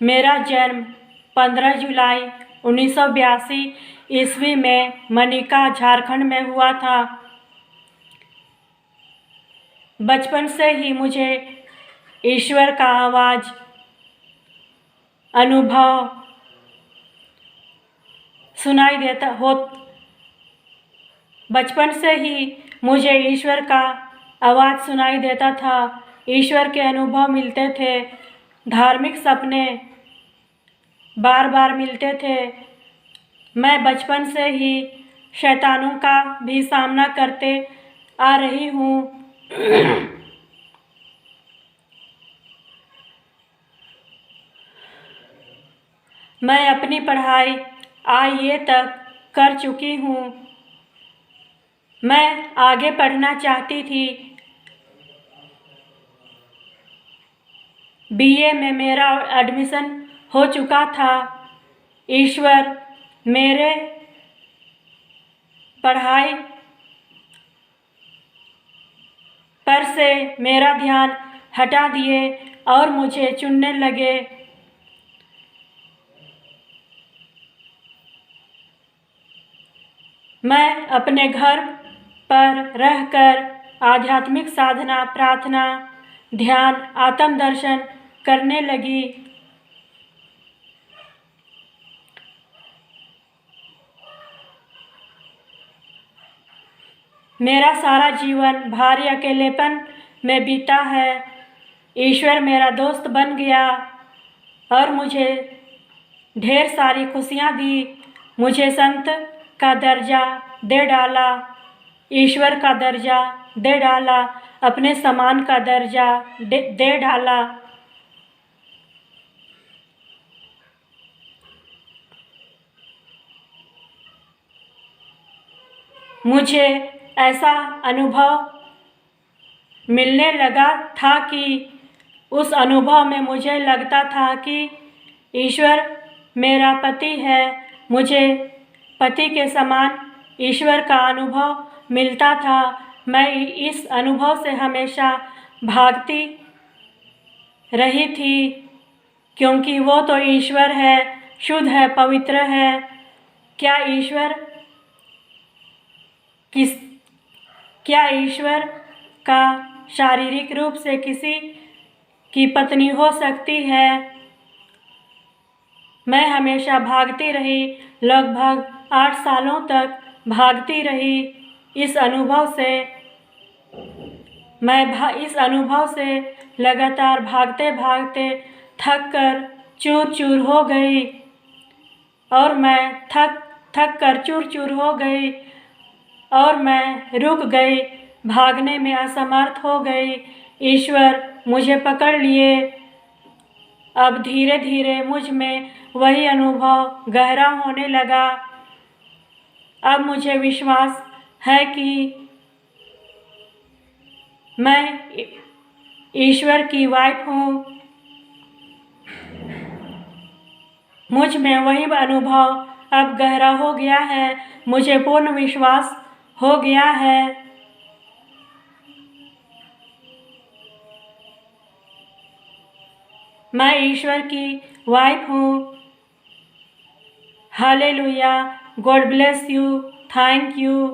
मेरा जन्म 15 जुलाई 1982 ईस्वी में मनिका, झारखंड में हुआ था। बचपन से ही मुझे ईश्वर का आवाज़, अनुभव सुनाई देता हो। बचपन से ही मुझे ईश्वर का आवाज़ सुनाई देता था। ईश्वर के अनुभव मिलते थे। धार्मिक सपने बार बार मिलते थे। मैं बचपन से ही शैतानों का भी सामना करते आ रही हूँ। मैं अपनी पढ़ाई IAA तक कर चुकी हूँ। मैं आगे पढ़ना चाहती थी। BA में मेरा एडमिशन हो चुका था। ईश्वर मेरे पढ़ाई पर से मेरा ध्यान हटा दिए और मुझे चुनने लगे। मैं अपने घर पर रहकर आध्यात्मिक साधना, प्रार्थना, ध्यान, आत्मदर्शन करने लगी। मेरा सारा जीवन भारी अकेलेपन में बीता है। ईश्वर मेरा दोस्त बन गया और मुझे ढेर सारी खुशियाँ दी। मुझे संत का दर्जा दे डाला, ईश्वर का दर्जा दे डाला, अपने समान का दर्जा दे डाला। मुझे ऐसा अनुभव मिलने लगा था कि उस अनुभव में मुझे लगता था कि ईश्वर मेरा पति है। मुझे पति के समान ईश्वर का अनुभव मिलता था। मैं इस अनुभव से हमेशा भागती रही थी, क्योंकि वो तो ईश्वर है, शुद्ध है, पवित्र है। क्या ईश्वर का शारीरिक रूप से किसी की पत्नी हो सकती है? मैं हमेशा भागती रही, लगभग 8 सालों तक भागती रही। इस अनुभव से लगातार भागते भागते थक कर चूर चूर हो गई और मैं थक कर चूर चूर हो गई और मैं रुक गई, भागने में असमर्थ हो गई। ईश्वर मुझे पकड़ लिए। अब धीरे धीरे मुझ में वही अनुभव गहरा होने लगा। अब मुझे विश्वास है कि मैं ईश्वर की वाइफ हूँ। मुझ में वही अनुभव अब गहरा हो गया है। मुझे पूर्ण विश्वास हो गया है। मैं ईश्वर की वाइफ हूँ। Hallelujah. God bless you. Thank you.